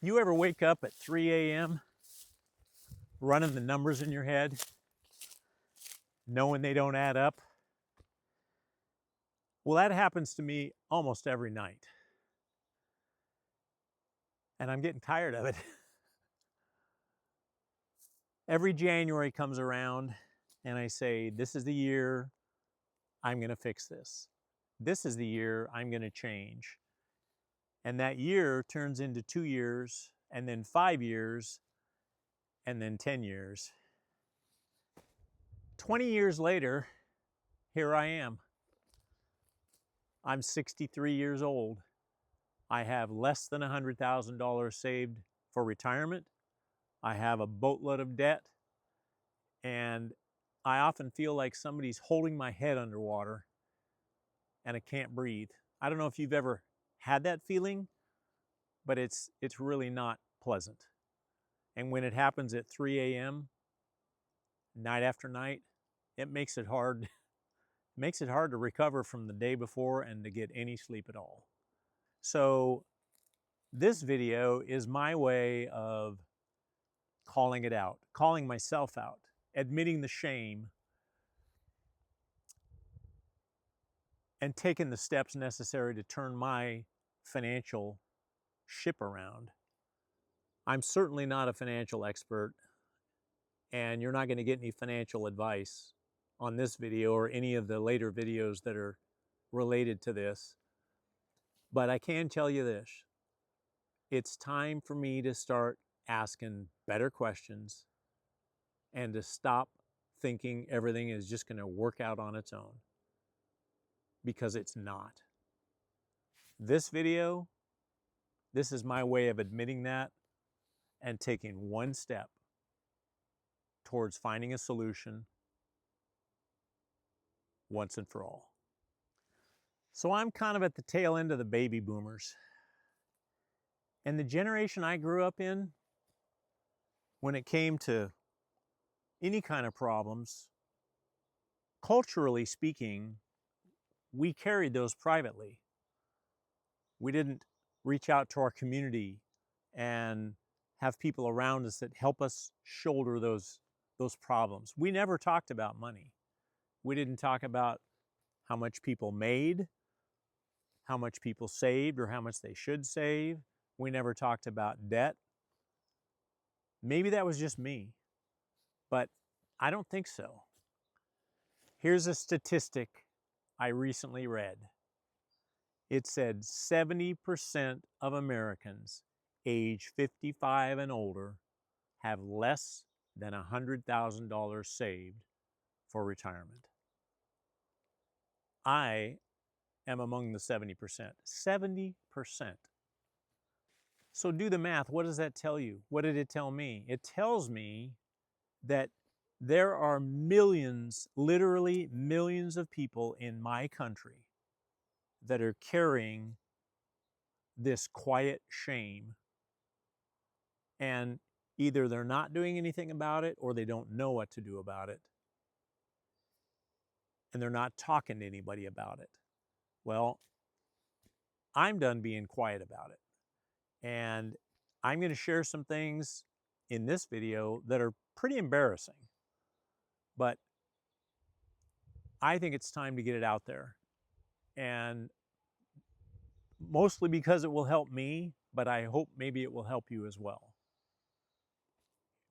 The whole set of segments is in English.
You ever wake up at 3 a.m. running the numbers in your head, knowing they don't add up? Well, that happens to me almost every night. And I'm getting tired of it. Every January comes around and I say, this is the year I'm going to fix this. This is the year I'm going to change. And that year turns into 2 years, and then 5 years, and then 10 years. 20 years later, here I am. I'm 63 years old. I have less than $100,000 saved for retirement. I have a boatload of debt, and I often feel like somebody's holding my head underwater and I can't breathe. I don't know if you've ever had that feeling, but it's really not pleasant. And when it happens at 3 a.m., night after night, it makes it hard. Makes it hard to recover from the day before and to get any sleep at all. So this video is my way of calling it out, calling myself out, admitting the shame, and taking the steps necessary to turn my financial ship around. I'm certainly not a financial expert, and you're not going to get any financial advice on this video or any of the later videos that are related to this. But I can tell you this. It's time for me to start asking better questions and to stop thinking everything is just going to work out on its own, because it's not. This video, this is my way of admitting that and taking one step towards finding a solution once and for all. So I'm kind of at the tail end of the baby boomers. And the generation I grew up in, when it came to any kind of problems, culturally speaking, we carried those privately. We didn't reach out to our community and have people around us that help us shoulder those problems. We never talked about money. We didn't talk about how much people made, how much people saved, or how much they should save. We never talked about debt. Maybe that was just me, but I don't think so. Here's a statistic I recently read. It said 70% of Americans age 55 and older have less than $100,000 saved for retirement. I am among the 70%. 70%. So do the math. What does that tell you? What did it tell me? It tells me that there are millions, literally millions of people in my country that are carrying this quiet shame, and either they're not doing anything about it or they don't know what to do about it, and they're not talking to anybody about it. Well, I'm done being quiet about it, and I'm going to share some things in this video that are pretty embarrassing, but I think it's time to get it out there, and mostly because it will help me, but I hope maybe it will help you as well.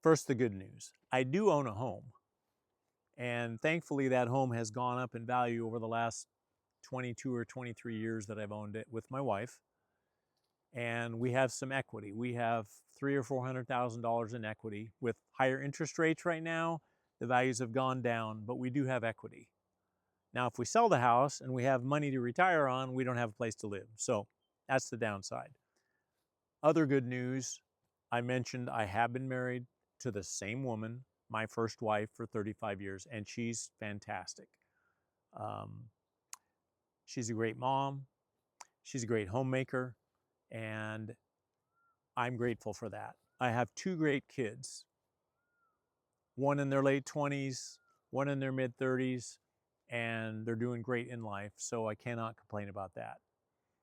First, the good news. I do own a home, and thankfully that home has gone up in value over the last 22 or 23 years that I've owned it with my wife, and we have some equity. We have $300,000 or $400,000 in equity. With higher interest rates right now, the values have gone down, but we do have equity. Now, if we sell the house and we have money to retire on, we don't have a place to live. So that's the downside. Other good news, I mentioned I have been married to the same woman, my first wife, for 35 years, and she's fantastic. She's a great mom. She's a great homemaker, and I'm grateful for that. I have two great kids, one in their late 20s, one in their mid 30s, and they're doing great in life, so I cannot complain about that.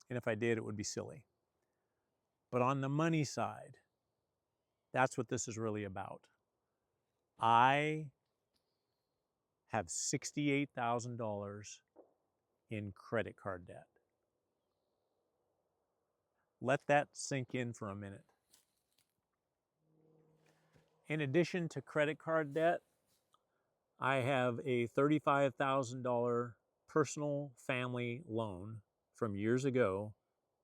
And if I did, it would be silly. But on the money side, that's what this is really about. I have $68,000 in credit card debt. Let that sink in for a minute. In addition to credit card debt, I have a $35,000 personal family loan from years ago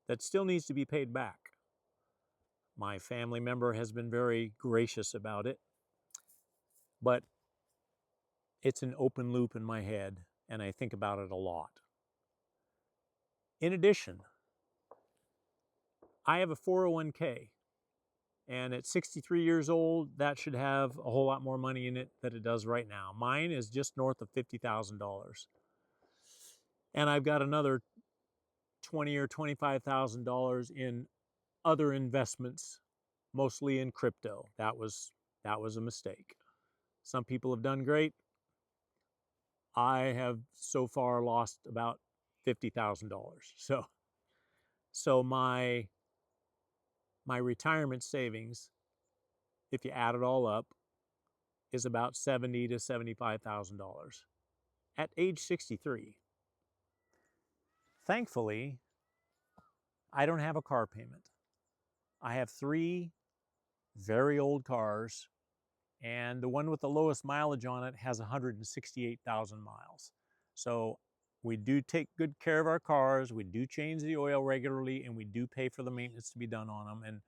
that still needs to be paid back. My family member has been very gracious about it, but it's an open loop in my head, and I think about it a lot. In addition, I have a 401k, and at 63 years old, that should have a whole lot more money in it than it does right now. Mine is just north of $50,000. And I've got another $20,000 or $25,000 in other investments, mostly in crypto. That was a mistake. Some people have done great. I have so far lost about $50,000. So my retirement savings, if you add it all up, is about $70,000 to $75,000 at age 63. Thankfully, I don't have a car payment. I have 3 very old cars, and the one with the lowest mileage on it has 168,000 miles. So we do take good care of our cars, we do change the oil regularly, and we do pay for the maintenance to be done on them. And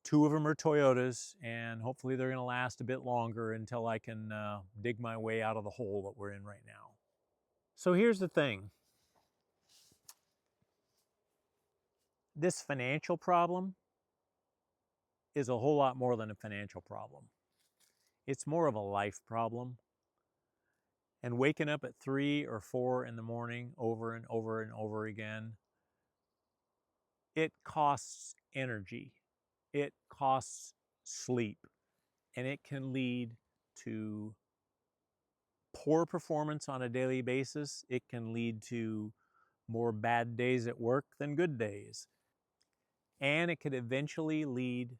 2 of them are Toyotas, and hopefully they're going to last a bit longer until I can dig my way out of the hole that we're in right now. So here's the thing. This financial problem is a whole lot more than a financial problem. It's more of a life problem. And waking up at 3 or 4 in the morning over and over and over again, it costs energy. It costs sleep. And it can lead to poor performance on a daily basis. It can lead to more bad days at work than good days. And it could eventually lead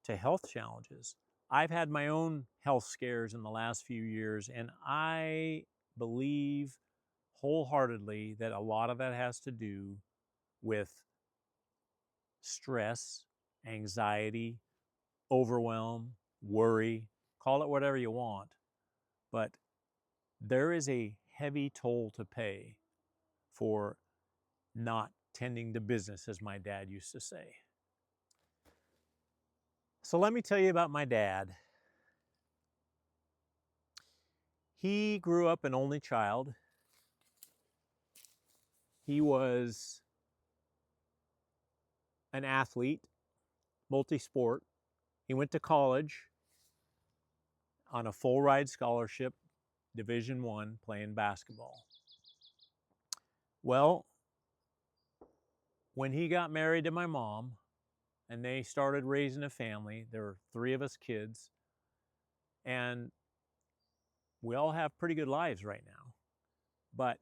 to health challenges. I've had my own health scares in the last few years, and I believe wholeheartedly that a lot of that has to do with stress, anxiety, overwhelm, worry, call it whatever you want. But there is a heavy toll to pay for not tending to business, as my dad used to say. So let me tell you about my dad. He grew up an only child. He was an athlete, multi-sport. He went to college on a full ride scholarship, Division I, playing basketball. Well, when he got married to my mom and they started raising a family, there were 3 of us kids, and we all have pretty good lives right now. But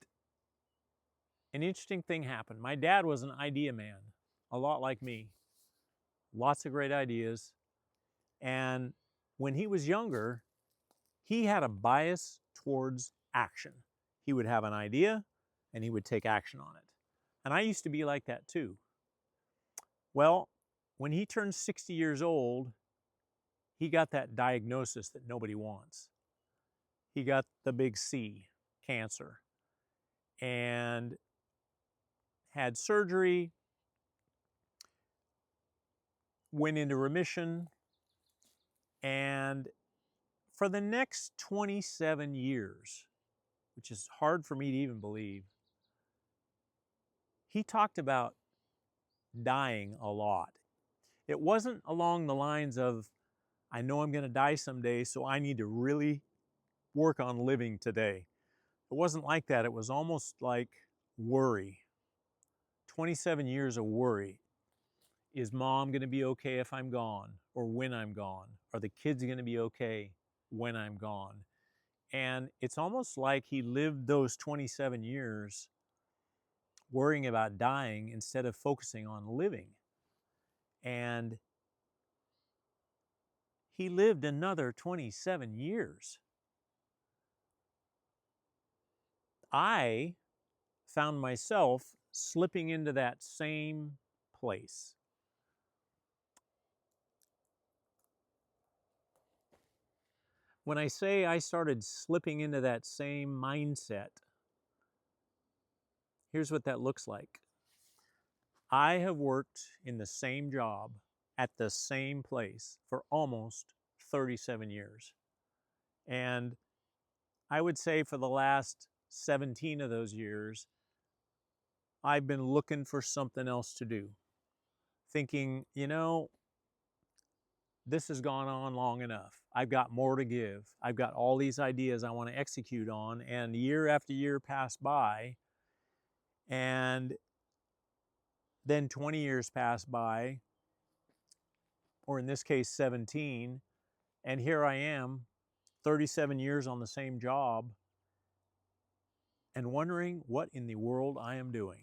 an interesting thing happened. My dad was an idea man, a lot like me. Lots of great ideas. And when he was younger, he had a bias towards action. He would have an idea and he would take action on it. And I used to be like that too. Well, when he turned 60 years old, he got that diagnosis that nobody wants. He got the big C, cancer, and had surgery, went into remission, and for the next 27 years, which is hard for me to even believe, he talked about dying a lot. It wasn't along the lines of, I know I'm going to die someday, so I need to really work on living today. It wasn't like that. It was almost like worry. 27 years of worry. Is mom going to be okay if I'm gone, or when I'm gone? Are the kids going to be okay when I'm gone? And it's almost like he lived those 27 years worrying about dying instead of focusing on living. And he lived another 27 years. I found myself slipping into that same place. When I say I started slipping into that same mindset, here's what that looks like. I have worked in the same job at the same place for almost 37 years. And I would say for the last 17 of those years, I've been looking for something else to do, thinking, this has gone on long enough. I've got more to give. I've got all these ideas I want to execute on. And year after year passed by. And then 20 years passed by, or in this case, 17. And here I am, 37 years on the same job, and wondering what in the world I am doing.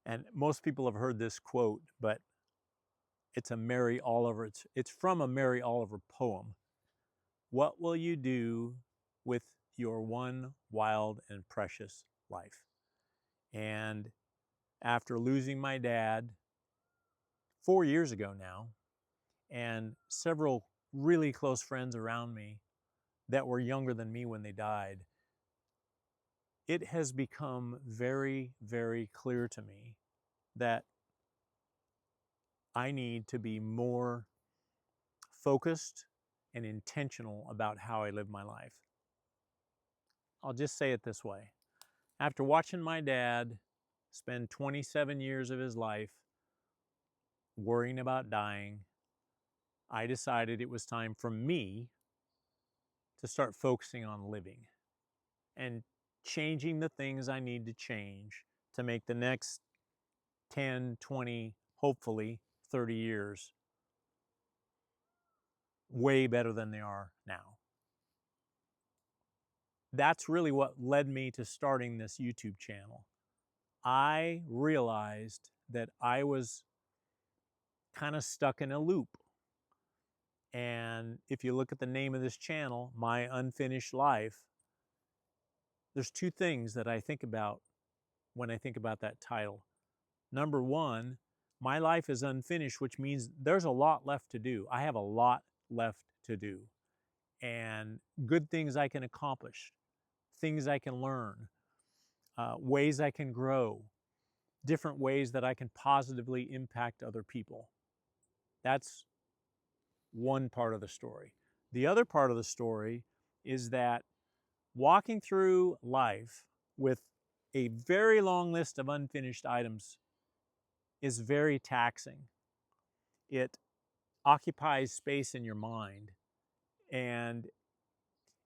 And most people have heard this quote, but it's a Mary Oliver. It's from a Mary Oliver poem. What will you do with your one wild and precious life? And after losing my dad 4 years ago now, and several really close friends around me that were younger than me when they died, it has become very, very clear to me that I need to be more focused and intentional about how I live my life. I'll just say it this way. After watching my dad spend 27 years of his life worrying about dying, I decided it was time for me to start focusing on living and changing the things I need to change to make the next 10, 20, hopefully 30 years way better than they are now. That's really what led me to starting this YouTube channel. I realized that I was kind of stuck in a loop. And if you look at the name of this channel, My Unfinished Life, there's two things that I think about when I think about that title. Number one, my life is unfinished, which means there's a lot left to do. I have a lot left to do. And good things I can accomplish, things I can learn, ways I can grow, different ways that I can positively impact other people. That's one part of the story. The other part of the story is that walking through life with a very long list of unfinished items is very taxing. It occupies space in your mind, and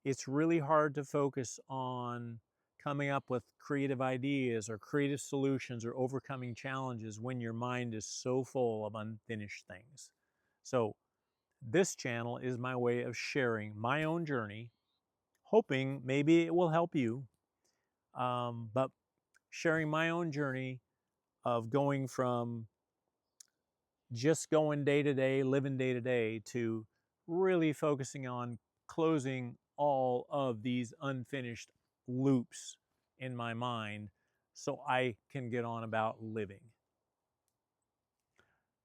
it's really hard to focus on coming up with creative ideas or creative solutions or overcoming challenges when your mind is so full of unfinished things. So this channel is my way of sharing my own journey, hoping maybe it will help you, but sharing my own journey of going from just going day to day, living day to day, to really focusing on closing all of these unfinished loops in my mind so I can get on about living.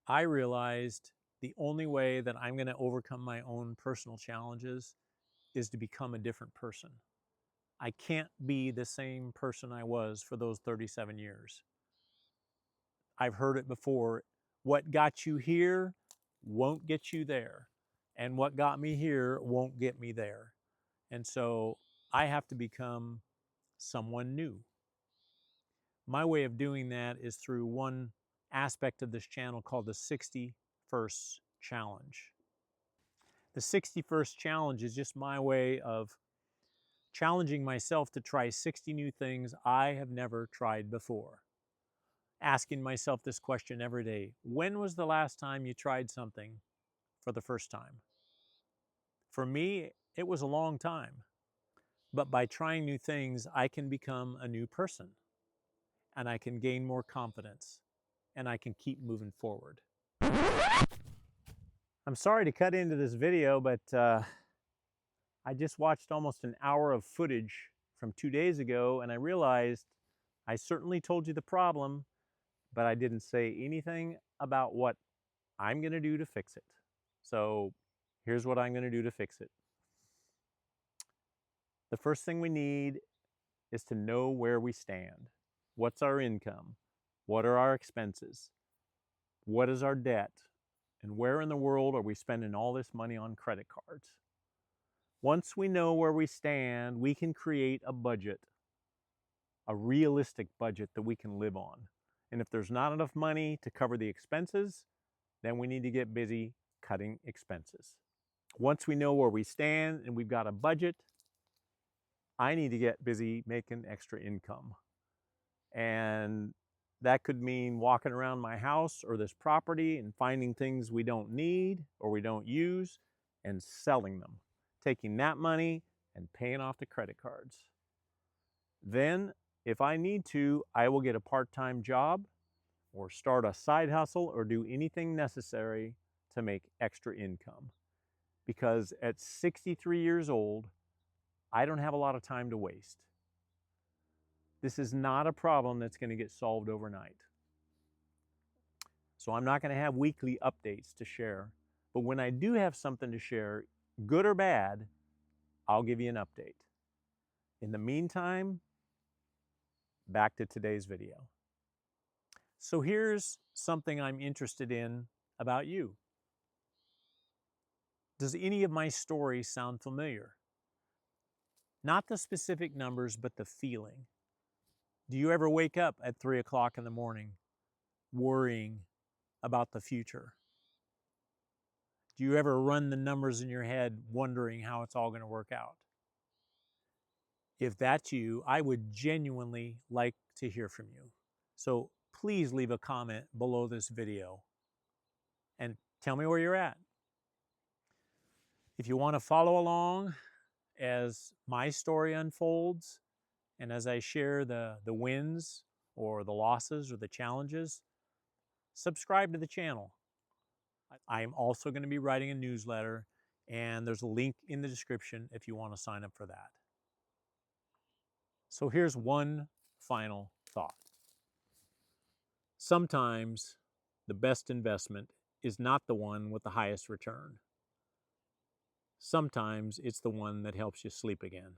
I realized the only way that I'm going to overcome my own personal challenges is to become a different person. I can't be the same person I was for those 37 years. I've heard it before. What got you here won't get you there. And what got me here won't get me there. And so I have to become someone new. My way of doing that is through one aspect of this channel called the 61st Challenge. The 61st Challenge is just my way of challenging myself to try 60 new things I have never tried before. Asking myself this question every day: when was the last time you tried something for the first time? For me, it was a long time. But by trying new things, I can become a new person and I can gain more confidence. and I can keep moving forward. I'm sorry to cut into this video, but I just watched almost an hour of footage from 2 days ago, and I realized I certainly told you the problem, but I didn't say anything about what I'm going to do to fix it. So here's what I'm going to do to fix it. The first thing we need is to know where we stand. What's our income? What are our expenses? What is our debt? And where in the world are we spending all this money on credit cards? Once we know where we stand, we can create a budget, a realistic budget that we can live on. And if there's not enough money to cover the expenses, then we need to get busy cutting expenses. Once we know where we stand and we've got a budget, I need to get busy making extra income. And that could mean walking around my house or this property and finding things we don't need or we don't use and selling them, taking that money and paying off the credit cards. Then, if I need to, I will get a part-time job or start a side hustle or do anything necessary to make extra income. Because at 63 years old, I don't have a lot of time to waste. This is not a problem that's going to get solved overnight. So I'm not going to have weekly updates to share. But when I do have something to share, good or bad, I'll give you an update. In the meantime, back to today's video. So here's something I'm interested in about you. Does any of my stories sound familiar? Not the specific numbers, but the feeling. Do you ever wake up at 3 o'clock in the morning worrying about the future? Do you ever run the numbers in your head wondering how it's all going to work out? If that's you, I would genuinely like to hear from you. So please leave a comment below this video and tell me where you're at. If you want to follow along as my story unfolds and as I share the wins or the losses or the challenges, subscribe to the channel. I'm also going to be writing a newsletter, and there's a link in the description if you want to sign up for that. So here's one final thought. Sometimes the best investment is not the one with the highest return. Sometimes it's the one that helps you sleep again.